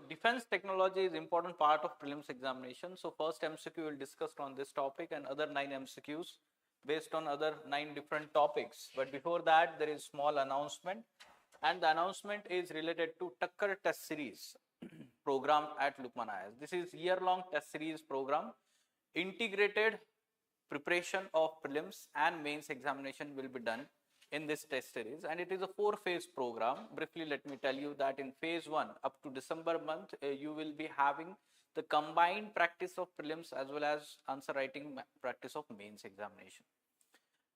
defense technology is important part of prelims examination. So first MCQ will discuss on this topic and other 9 MCQs based on other 9 different topics. But before that, there is small announcement, and the announcement is related to Takkar Test Series program at Lukmaan IAS. This is year-long test series program. Integrated preparation of prelims and mains examination will be done in this test series, and it is a 4-phase program. Briefly, let me tell you that in phase 1 up to December month, you will be having the combined practice of prelims as well as answer writing practice of mains examination.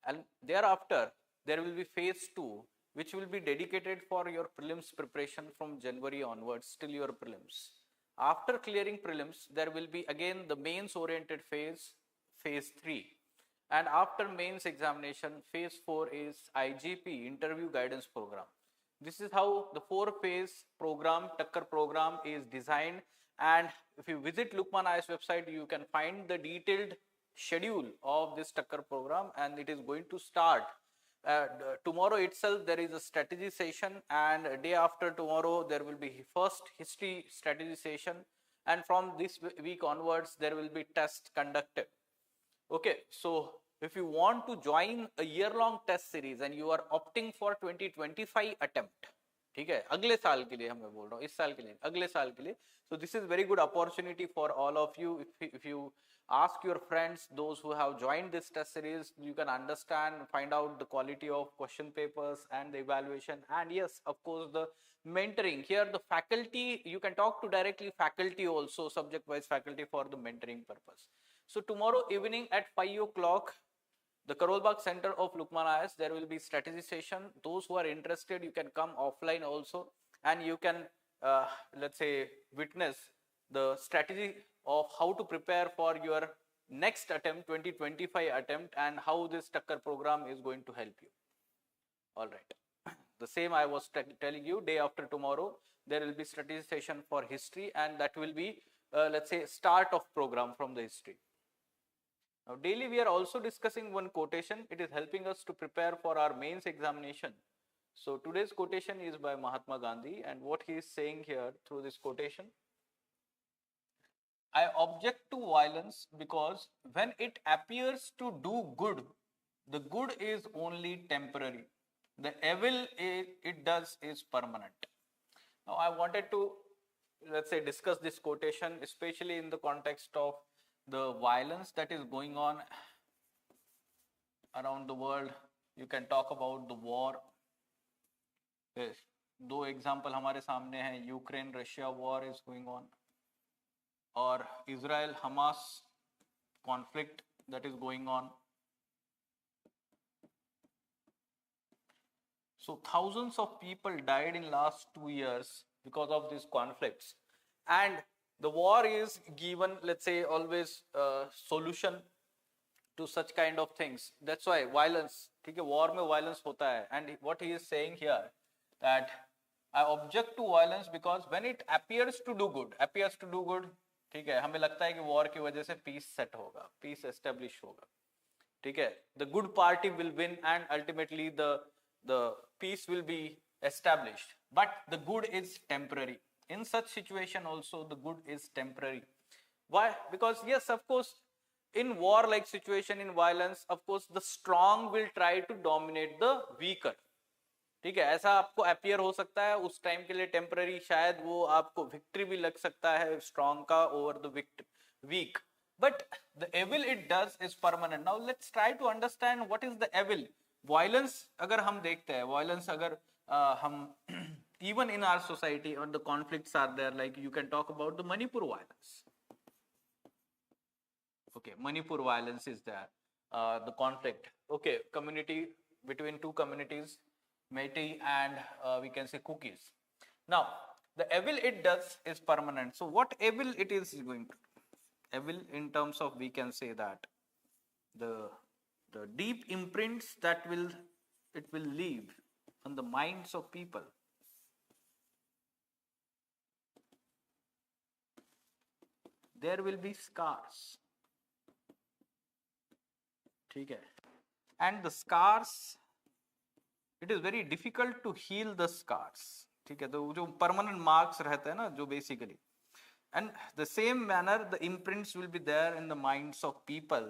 And thereafter, there will be phase 2, which will be dedicated for your prelims preparation from January onwards till your prelims. After clearing prelims, there will be again the mains oriented phase, phase 3. And after mains examination, phase 4 is IGP, interview guidance program. This is how the 4-phase program, Takkar program, is designed. And if you visit Lukmaan IAS website, you can find the detailed schedule of this Takkar program, and it is going to start. Tomorrow itself there is a strategy session, and a day after tomorrow there will be first history strategy session, and from this week onwards there will be test conducted. Okay, so if you want to join a year-long test series and you are opting for 2025 attempt, ठीक है, अगले साल के लिए हम बोल रहा हूँ, इस साल के लिए, अगले साल के लिए. So this is very good opportunity for all of you. If you ask your friends, those who have joined this test series, you can understand, find out the quality of question papers and the evaluation, and yes, of course, the mentoring. Here the faculty, you can talk to directly faculty also, subject wise faculty, for the mentoring purpose. So tomorrow evening at 5 o'clock, the Karolbagh Center of Lukmaan IAS, there will be strategy session. Those who are interested, you can come offline also, and you can, let's say, witness the strategy of how to prepare for your next attempt, 2025 attempt, and how this Takkar program is going to help you. All right. The same I was telling you, day after tomorrow, there will be strategy session for history, and that will be, let's say, start of program from the history. Now, daily we are also discussing one quotation. It is helping us to prepare for our mains examination. So today's quotation is by Mahatma Gandhi, and what he is saying here through this quotation: I object to violence because when it appears to do good, the good is only temporary. The evil it does is permanent. Now, I wanted to, let's say, discuss this quotation, especially in the context of the violence that is going on around the world. You can talk about the war. Yes. 2 example हमारे सामने हैं, Ukraine Russia war is going on, or Israel Hamas conflict that is going on. So thousands of people died in last 2 years because of these conflicts, and the war is given, let's say, always solution to such kind of things. That's why violence, ठीक है, war में violence होता है. And what he is saying here, that I object to violence because when it appears to do good, ठीक है, हमें लगता है कि war की वजह से peace set होगा, peace establish होगा, ठीक है, the good party will win and ultimately the peace will be established. But the good is temporary. In such situation also the good is temporary. Why? Because yes, of course, in war like situation, in violence, of course the strong will try to dominate the weaker. ठीक है, ऐसा आपको appear हो सकता है उस time के लिए temporary, शायद वो आपको victory भी लग सकता है strong का over the weak. But the evil it does is permanent. Now let's try to understand what is the evil. Violence अगर हम देखते हैं, violence अगर हम even in our society, or the conflicts are there, like you can talk about the Manipur violence. Okay, Manipur violence is there, the conflict. Okay, community between 2 communities, Meitei and we can say Kukis. Now, the evil it does is permanent. So what evil it is going to do? Evil in terms of, we can say that the deep imprints that it will leave on the minds of people. There will be scars. ठीक है, and the scars, it is very difficult to heal the scars. ठीक है, तो जो permanent marks रहते हैं ना जो basically, and the same manner the imprints will be there in the minds of people,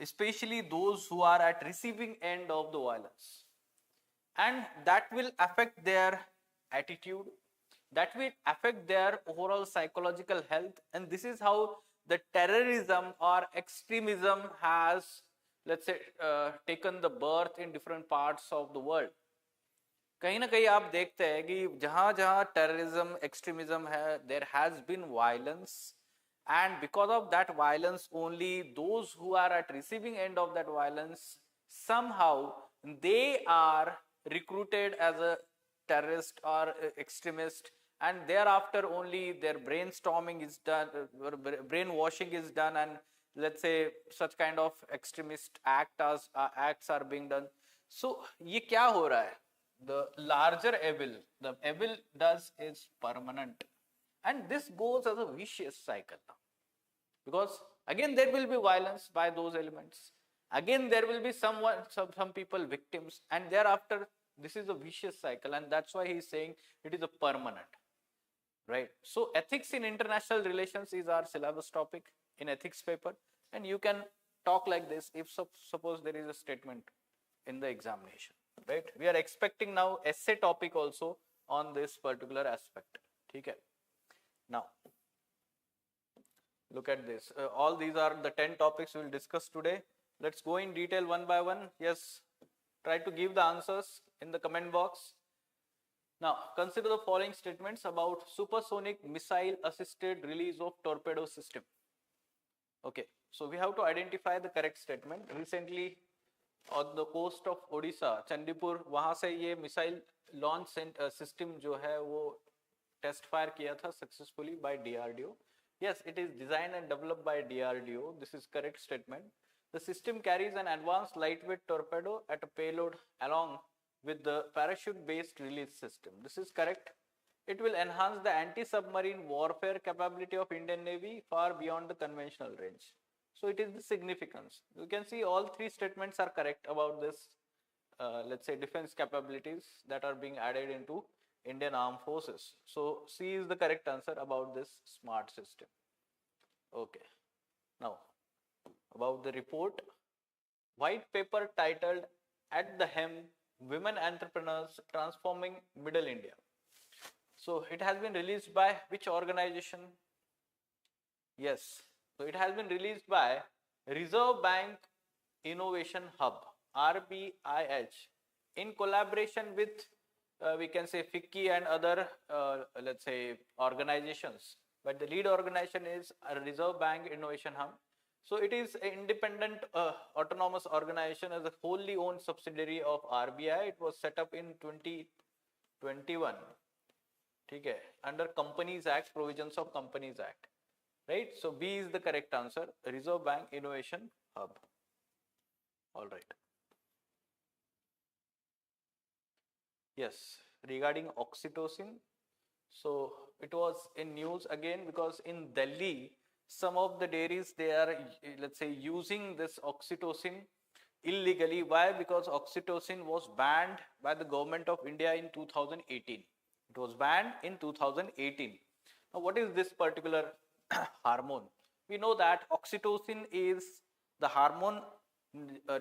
especially those who are at receiving end of the violence, and that will affect their attitude, that will affect their overall psychological health, and this is how the terrorism or extremism has, let's say, taken the birth in different parts of the world. कहीं ना कहीं आप देखते हैं कि जहां जहां terrorism extremism है, there has been violence, and because of that violence only those who are at receiving end of that violence somehow they are recruited as a terrorist or extremist, and thereafter only their brainstorming is done, brainwashing is done, and let's say such kind of extremist acts are being done. So ये क्या हो रहा है? The larger evil, the evil does is permanent, and this goes as a vicious cycle, because again there will be violence by those elements, again there will be some people victims, and thereafter this is a vicious cycle, and that's why he is saying it is a permanent, right? So ethics in international relations is our syllabus topic in ethics paper, and you can talk like this if suppose there is a statement in the examination, right? We are expecting now essay topic also on this particular aspect. Okay, now look at this. All these are the 10 topics we will discuss today. Let's go in detail one by one. Yes, try to give the answers in the comment box. Now consider the following statements about supersonic missile assisted release of torpedo system. Okay, so we have to identify the correct statement. Recently on the coast of Odisha, Chandipur, वहां से ये missile launch system जो है वो test fire किया था successfully by DRDO. Yes, it is designed and developed by DRDO. This is correct statement. The system carries an advanced lightweight torpedo at a payload along with the parachute-based release system. This is correct. It will enhance the anti-submarine warfare capability of Indian Navy far beyond the conventional range. So it is the significance. You can see all three statements are correct about this, let's say, defense capabilities that are being added into Indian Armed Forces. So C is the correct answer about this smart system. Okay. Now, about the report, white paper titled "At the Helm: Women Entrepreneurs Transforming Middle India." So it has been released by which organization? Yes, so it has been released by Reserve Bank Innovation Hub, RBIH, in collaboration with we can say FICCI and other let's say organizations, but the lead organization is Reserve Bank Innovation Hub. So it is an independent autonomous organization as a wholly owned subsidiary of RBI. It was set up in 2021, okay, under Companies Act, provisions of Companies Act, right? So B is the correct answer, Reserve Bank Innovation Hub. All right. Yes, regarding oxytocin, so it was in news again because in Delhi some of the dairies, they are, let's say, using this oxytocin illegally. Why? Because oxytocin was banned by the government of India in 2018. It was banned in 2018. Now what is this particular hormone? We know that oxytocin is the hormone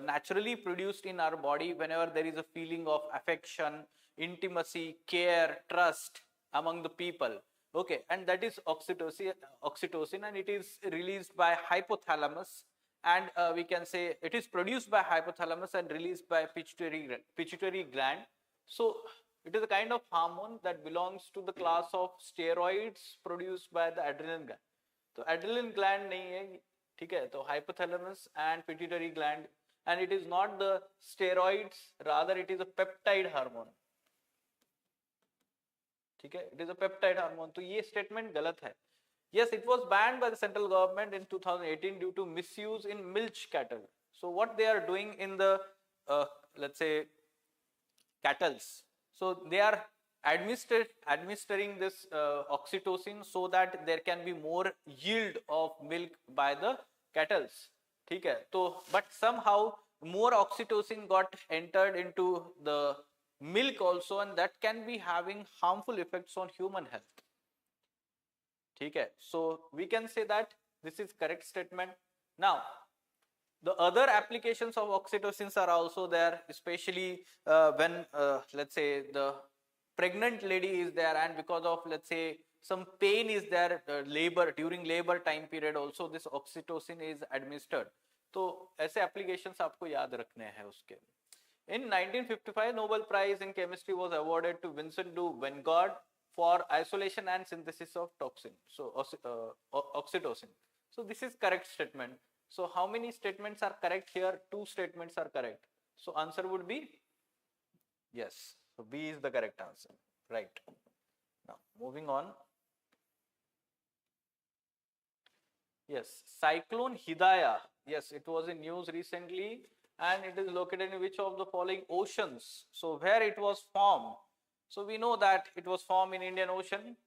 naturally produced in our body whenever there is a feeling of affection, intimacy, care, trust among the people. Okay, and that is oxytocin, and it is released by hypothalamus, and we can say it is produced by hypothalamus and released by pituitary gland. So it is a kind of hormone that belongs to the class of steroids produced by the adrenal gland. So adrenal gland nahi hai, theek hai, so hypothalamus and pituitary gland, and it is not the steroids, rather it is a peptide hormone. It is a peptide hormone. So ये statement गलत है. Yes, it was banned by the central government in 2018 due to misuse in milch cattle. So what they are doing in the let's say cattles, so they are administering this oxytocin so that there can be more yield of milk by the cattles. ठीक है, तो but somehow more oxytocin got entered into the milk also, and that can be having harmful effects on human health. ठीक है, so we can say that this is correct statement. Now the other applications of oxytocins are also there, especially when let's say the pregnant lady is there, and because of let's say some pain is there, labor, during labor time period also this oxytocin is administered. तो ऐसे applications आपको याद रखने हैं उसके. In 1955, Nobel Prize in Chemistry was awarded to Vincent du Vengard for isolation and synthesis of toxin. So oxytocin. So this is correct statement. So how many statements are correct here? 2 statements are correct. So answer would be yes. So B is the correct answer. Right. Now moving on. Yes, Cyclone Hidaya. Yes, it was in news recently, and it is located in which of the following oceans? So where it was formed? So we know that it was formed in Indian Ocean,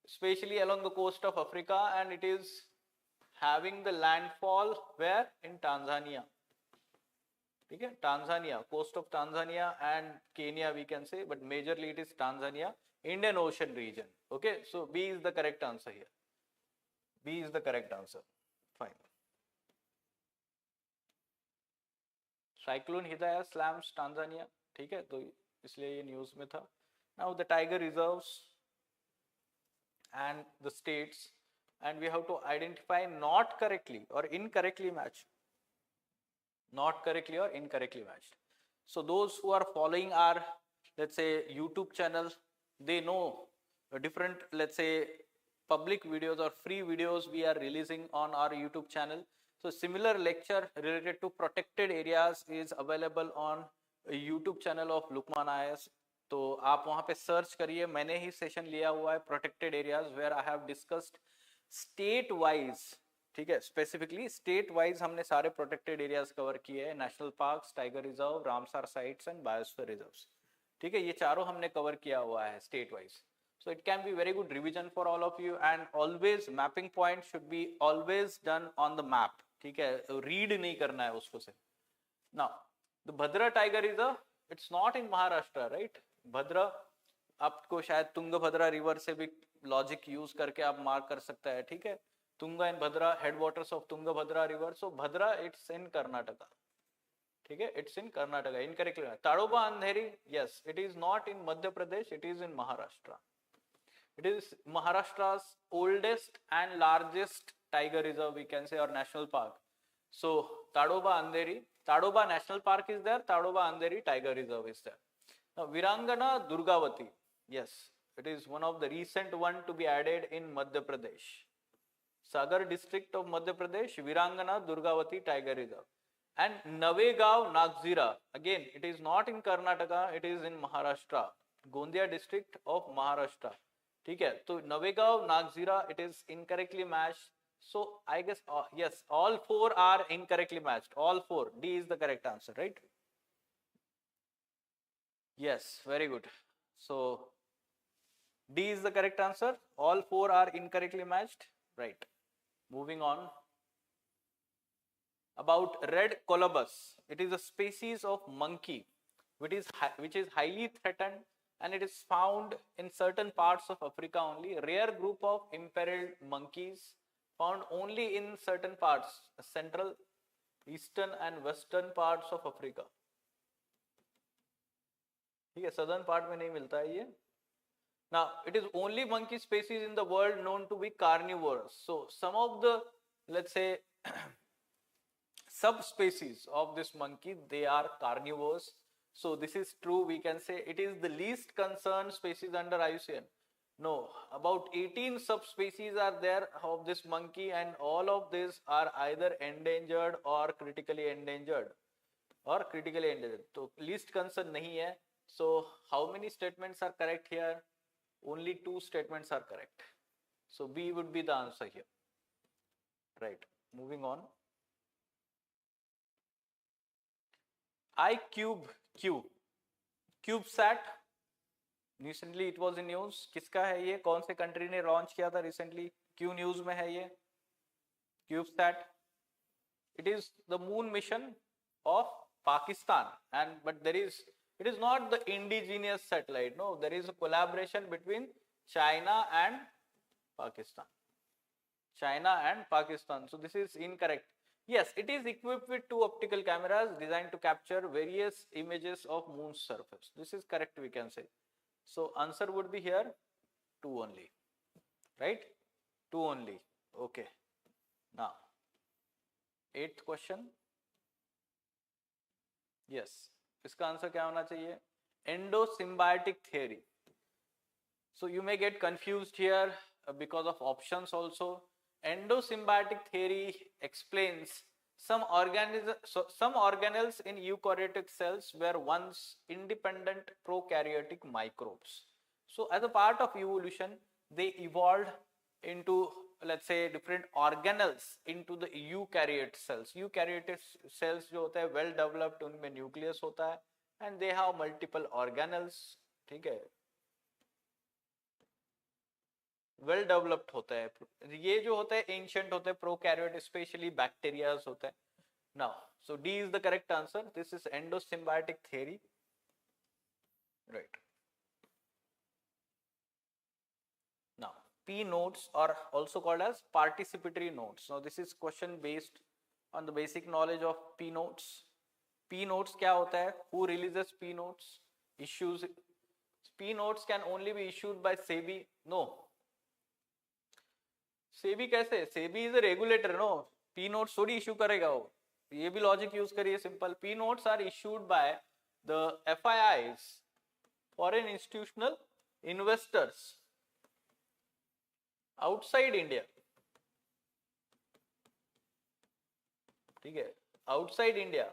especially along the coast of Africa, and it is having the landfall where? In Tanzania. Okay, Tanzania, coast of Tanzania and Kenya we can say, but majorly it is Tanzania, Indian Ocean region. Okay, so B is the correct answer here. B is the correct answer. Fine. Cyclone Hidaya slams Tanzania. ठीक है, तो इसलिए ये news में था. Now the tiger reserves and the states, and we have to identify not correctly or incorrectly matched. Not correctly or incorrectly matched. So those who are following our, let's say, YouTube channel, they know different, let's say, public videos or free videos we are releasing on our YouTube channel. So similar lecture related to protected areas is available on a YouTube channel of Lukmaan IAS. तो आप वहाँ पे search करिए, मैंने ही session लिया हुआ है protected areas, where I have discussed state wise. ठीक है, स्पेसिफिकली स्टेट वाइज हमने सारे प्रोटेक्टेड एरियाज कवर किए हैं, national parks, tiger reserve, Ramsar sites and biosphere reserves. ठीक है, ये चारों हमने कवर किया हुआ है state wise. So it can be very good revision for all of you, and always mapping point should be always done on the map. ठीक है, read नहीं करना है उसको से. Now the Bhadra tiger reserve, it's not in Maharashtra, right? भद्रा आपको शायद Tungabhadra river से भी लॉजिक यूज करके आप मार्क कर सकता है. ठीक है, Tunga and Bhadra, headwaters of Tungabhadra river. So Bhadra it's in Karnataka. ठीक है, it's in Karnataka. Incorrectly. Tadoba Andhari, yes, it is not in Madhya Pradesh, it is in Maharashtra. It is Maharashtra's oldest and largest tiger reserve, we can say, or national park. So Tadoba Andheri, Tadoba National Park is there, Tadoba Andheri Tiger Reserve is there. Now Virangana Durgavati, yes, it is one of the recent one to be added in Madhya Pradesh. Sagar district of Madhya Pradesh, Virangana Durgavati Tiger Reserve. And Navegaon Nagzira, again it is not in Karnataka, it is in Maharashtra, Gondia district of Maharashtra. ठीक है, तो Navegaon Nagzira it is incorrectly matched. So I guess yes, all 4 are incorrectly matched. All 4. D is the correct answer, right? Yes, very good. So D is the correct answer. All 4 are incorrectly matched, right. Moving on. About red colobus, it is a species of monkey which is highly threatened, and it is found in certain parts of Africa only. Rare group of imperiled monkeys found only in certain parts, central, eastern and western parts of Africa. ठीक है, southern part में नहीं मिलता है ये. Now it is only monkey species in the world known to be carnivorous. So some of the, let's say, subspecies of this monkey, they are carnivores. So this is true, we can say it is the least concerned species under IUCN. No, about 18 subspecies are there of this monkey, and all of these are either endangered or critically endangered. So least concern nahi hai. So how many statements are correct here? Only 2 statements are correct. So B would be the answer here. Right. Moving on. CubeSat, recently it was in news. किसका है ये? कौन से country ने launch किया था recently? क्यों news में है ये CubeSat? It is the moon mission of Pakistan, and but It is not the indigenous satellite. No, there is a collaboration between China and Pakistan. China and Pakistan. So this is incorrect. Yes, it is equipped with 2 optical cameras designed to capture various images of moon's surface. This is correct, we can say. So answer would be here 2 only, right? 2 only. Okay. Now, 8th question. Yes, इसका answer क्या होना चाहिए? Endosymbiotic theory. So you may get confused here because of options also. Endosymbiotic theory explains some organelles in eukaryotic cells were once independent prokaryotic microbes. So as a part of evolution, they evolved into, let's say, different organelles into the eukaryote cells. Eukaryotic cells जो होता है well developed, उनमें nucleus होता है and they have multiple organelles. ठीक है, well developed होता है. ये जो होता है ancient होता है prokaryote, especially bacteria होता है. Now, so D is the correct answer. This is endosymbiotic theory, right? Now, P notes are also called as participatory notes. Now, this is question based on the basic knowledge of P notes. P notes क्या होता है? Who releases P notes? Issues. P notes can only be issued by SEBI. No. SEBI कैसे? SEBI is a regulator, no? P notes थोड़ी issue करेगा वो. ये भी logic use करिए simple. P notes are issued by the FIIs, foreign institutional investors, outside India. ठीक है, outside India,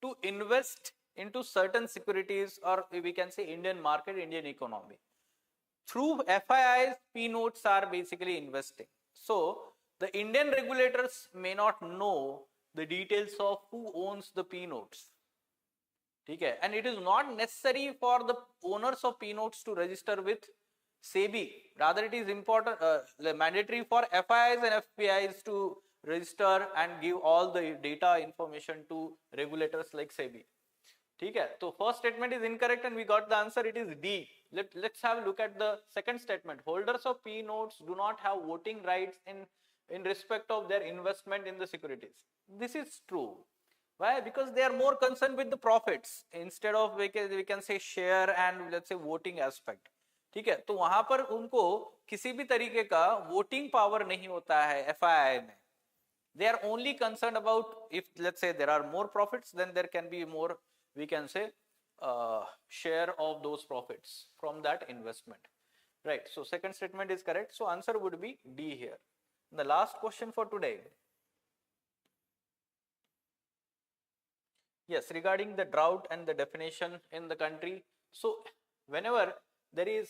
to invest into certain securities, or we can say Indian market, Indian economy. Through FIIs, P notes are basically investing. So the Indian regulators may not know the details of who owns the P notes. Okay? And it is not necessary for the owners of P notes to register with SEBI. Rather, it is important, mandatory for FIIs and FPIs to register and give all the data information to regulators like SEBI. Okay? So first statement is incorrect and we got the answer. It is D. Let's have a look at the second statement. Holders of P notes do not have voting rights in respect of their investment in the securities. This is true. Why? Because they are more concerned with the profits instead of we can say share and let's say voting aspect. ठीक है, तो वहां पर उनको किसी भी तरीके का वोटिंग पावर नहीं होता है FII में. They are only concerned about if let's say there are more profits, then there can be more, we can say, share of those profits from that investment. Right. So second statement is correct. So answer would be D here. The last question for today. Yes, regarding the drought and the definition in the country. So whenever there is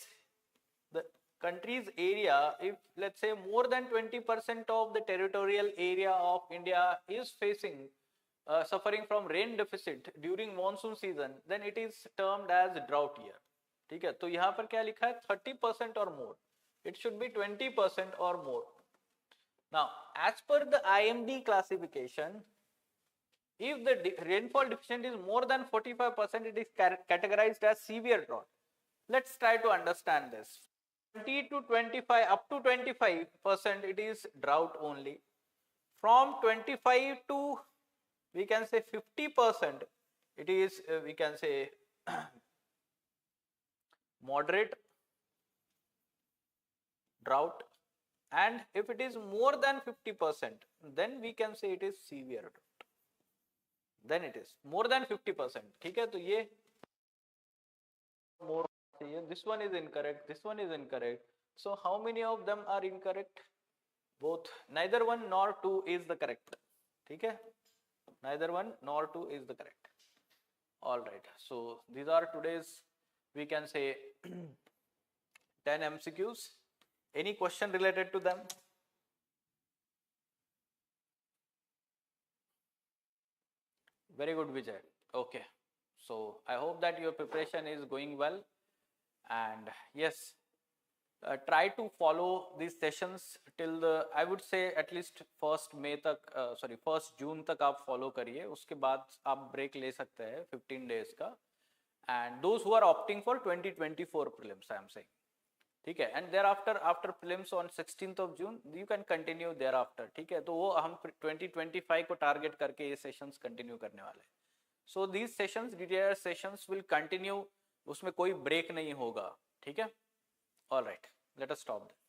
the country's area, if let's say more than 20% of the territorial area of India is facing suffering from rain deficit during monsoon season, then it is termed as drought year. ठीक है, तो यहाँ पर क्या लिखा है? 30% or more. It should be 20% or more. Now, as per the IMD classification, if the rainfall deficient is more than 45%, it is categorized as severe drought. Let's try to understand this. 20 to 25, up to 25%, it is drought only. From 25 to, we can say 50%, it is, we can say, moderate drought. And if it is more than 50%, then we can say it is severe drought. Then it is more than 50%. ठीक है, तो ये more. This one is incorrect. This one is incorrect. So how many of them are incorrect? Both. Neither one nor two is the correct. ठीक है? Neither one nor two is the correct. All right. So these are today's, we can say, 10 MCQs. Any question related to them? Very good, Vijay. Okay. So I hope that your preparation is going well. And yes, try to follow these sessions till the, I would say at least 1st May तक, 1st June तक आप follow करिए. उसके बाद आप break ले सकते हैं 15 days का. and those who are opting for 2024 prelims, I am saying. ठीक है, and thereafter after prelims on 16th of June you can continue thereafter. ठीक है, तो वो हम 2025 को टारगेट करके ये सेशंस कंटिन्यू करने वाले हैं. So these sessions, DTRS sessions will continue, उसमें कोई ब्रेक नहीं होगा. ठीक है, all right, let us stop there.